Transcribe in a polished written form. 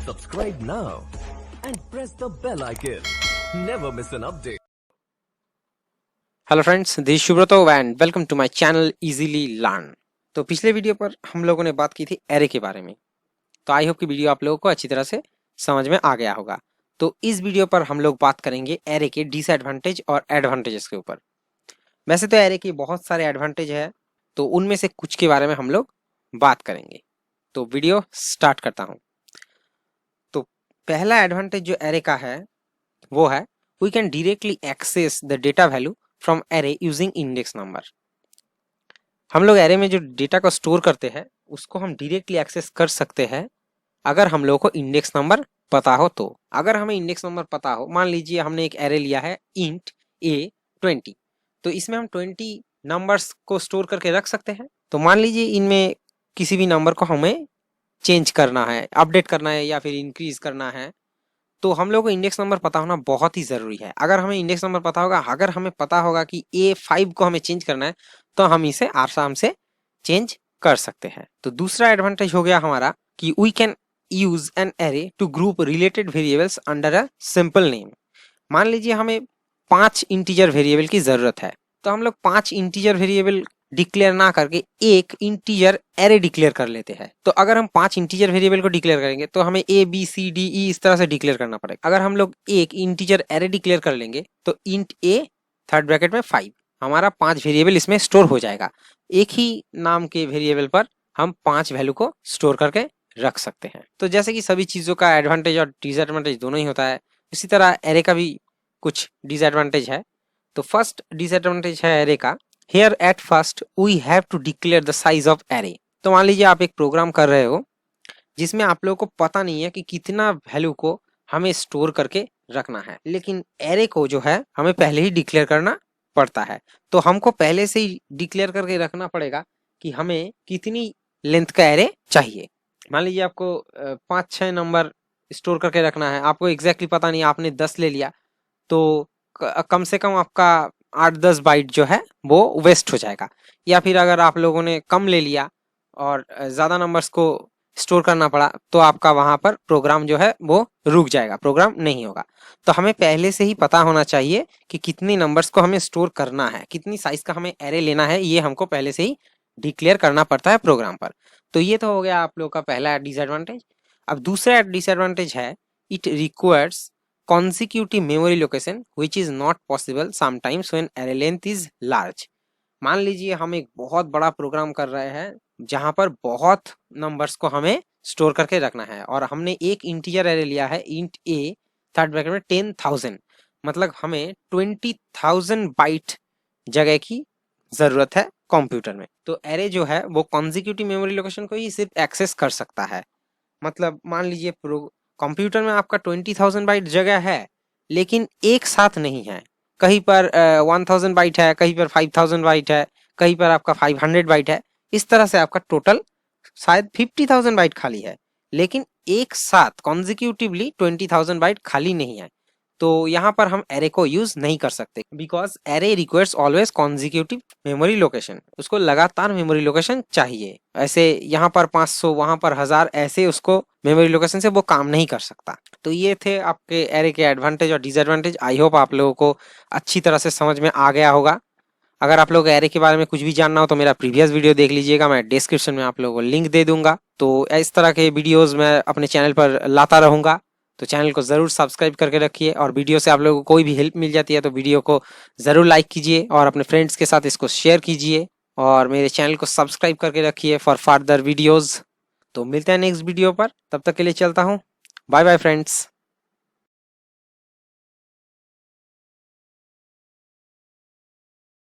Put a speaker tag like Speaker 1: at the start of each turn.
Speaker 1: Subscribe now and press the bell icon. Never miss an update.
Speaker 2: Hello friends, this Subrato and welcome to my channel easily learn. तो पिछले video पर हम लोगों ने बात की थी एरे के बारे में। तो आई होप कि वीडियो आप लोगों को अच्छी तरह से समझ में आ गया होगा। तो इस वीडियो पर हम लोग बात करेंगे एरे के डिसएडवांटेज और एडवांटेजेस के ऊपर। वैसे तो एरे के बहुत सारे एडवांटेज है, तो उनमें से कुछ के बारे में हम लोग बात करेंगे। तो वीडियो स्टार्ट करता हूँ। तो पहला एडवांटेज जो एरे का है वो है we can directly access the data value from array using index number. हम लोग एरे में जो डेटा को स्टोर करते हैं उसको हम डायरेक्टली एक्सेस कर सकते हैं अगर हम लोगों को इंडेक्स नंबर पता हो। तो अगर हमें इंडेक्स नंबर पता हो, मान लीजिए हमने एक एरे लिया है इंट A20, तो इसमें हम 20 नंबर्स को स्टोर करके रख सकते हैं। तो मान लीजिए इनमें किसी भी नंबर को हमें चेंज करना है, अपडेट करना है या फिर इंक्रीज करना है, तो हम लोग को इंडेक्स नंबर पता होना बहुत ही जरूरी है। अगर हमें इंडेक्स नंबर पता होगा, अगर हमें पता होगा कि A5 को हमें चेंज करना है, तो हम इसे आराम से चेंज कर सकते हैं। तो दूसरा एडवांटेज हो गया हमारा कि we can use an array to group related variables under a simple name. मान लीजिए हमें 5 इंटीजर वेरिएबल की जरूरत है, तो हम लोग 5 इंटीजर वेरिएबल डिक्लेयर ना करके एक इंटीजर एरे डिक्लेयर कर लेते हैं। तो अगर हम 5 इंटीजर वेरिएबल को डिक्लेयर करेंगे तो हमें A B C D E इस तरह से डिक्लेयर करना पड़ेगा। अगर हम लोग एक इंटीजर एरे डिक्लेयर कर लेंगे तो इंट A थर्ड ब्रैकेट में 5, हमारा 5 वेरिएबल इसमें स्टोर हो जाएगा। एक ही नाम के वेरिएबल पर हम 5 वैल्यू को स्टोर करके रख सकते हैं। तो जैसे कि सभी चीजों का एडवांटेज और डिसएडवांटेज दोनों ही होता है, इसी तरह एरे का भी कुछ डिसएडवांटेज है। तो फर्स्ट डिसएडवांटेज है एरे का, here at first we have to declare the size of array। तो मान लीजिए आप एक प्रोग्राम कर रहे हो जिसमें आप लोगों को पता नहीं है कि कितना वैल्यू को हमें स्टोर करके रखना है, लेकिन एरे को जो है हमें पहले ही डिक्लेयर करना पड़ता है। तो हमको पहले से ही डिक्लेयर करके रखना पड़ेगा कि हमें कितनी लेंथ का एरे चाहिए। मान लीजिए आपको 5-6 नंबर स्टोर करके रखना है, आपको एग्जैक्टली पता नहीं, आपने 10 ले लिया तो कम से कम आपका 8-10 बाइट जो है वो वेस्ट हो जाएगा। या फिर अगर आप लोगों ने कम ले लिया और ज्यादा नंबर्स को स्टोर करना पड़ा तो आपका वहां पर प्रोग्राम जो है वो रुक जाएगा, प्रोग्राम नहीं होगा। तो हमें पहले से ही पता होना चाहिए कि कितनी नंबर्स को हमें स्टोर करना है, कितनी साइज का हमें एरे लेना है, ये हमको पहले से ही डिक्लेयर करना पड़ता है प्रोग्राम पर। तो ये तो हो गया आप लोग का पहला डिसएडवांटेज। अब दूसरा डिसएडवांटेज है it requires consecutive memory location which is not possible sometimes when array length is large। मान लीजिए हम एक बहुत बड़ा प्रोग्राम कर रहे हैं जहां पर बहुत नंबर्स को हमें स्टोर करके रखना है और हमने एक इंटीजर एरे लिया है इंट A थर्ड ब्रैकेट में 10,000, मतलब हमें 20,000 बाइट जगह की जरूरत है कंप्यूटर में। तो एरे जो है वो कॉन्जिक्यूटिव मेमोरी लोकेशन को ही सिर्फ एक्सेस कर सकता है। मतलब मान लीजिए कंप्यूटर में आपका 20,000 बाइट जगह है लेकिन एक साथ नहीं है, कहीं पर 1000 बाइट है, कहीं पर 5000 बाइट है, कहीं पर आपका 500 बाइट है। इस तरह से आपका टोटल शायद 50,000 बाइट खाली है, लेकिन एक साथ कॉन्जिक्यूटिवली 20,000 बाइट खाली नहीं है। तो यहाँ पर हम एरे को यूज नहीं कर सकते because array requires always consecutive memory location, उसको लगातार मेमोरी लोकेशन चाहिए। ऐसे यहाँ पर 500 वहां पर 1000 ऐसे उसको मेमोरी लोकेशन से वो काम नहीं कर सकता। तो ये थे आपके एरे के एडवांटेज और डिसएडवांटेज। आई होप आप लोगों को अच्छी तरह से समझ में आ गया होगा। अगर आप लोग एरे के बारे में कुछ भी जानना हो तो मेरा प्रीवियस वीडियो देख लीजिएगा, मैं डिस्क्रिप्शन में आप लोगों को लिंक दे दूंगा। तो इस तरह के वीडियोस मैं अपने चैनल पर लाता रहूंगा, तो चैनल को जरूर सब्सक्राइब करके रखिए। और वीडियो से आप लोगों को कोई भी हेल्प मिल जाती है तो वीडियो को जरूर लाइक कीजिए और अपने फ्रेंड्स के साथ इसको शेयर कीजिए और मेरे चैनल को सब्सक्राइब करके रखिए फॉर फर्दर वीडियोज। तो मिलते हैं नेक्स्ट वीडियो पर, तब तक के लिए चलता हूँ। Bye bye friends.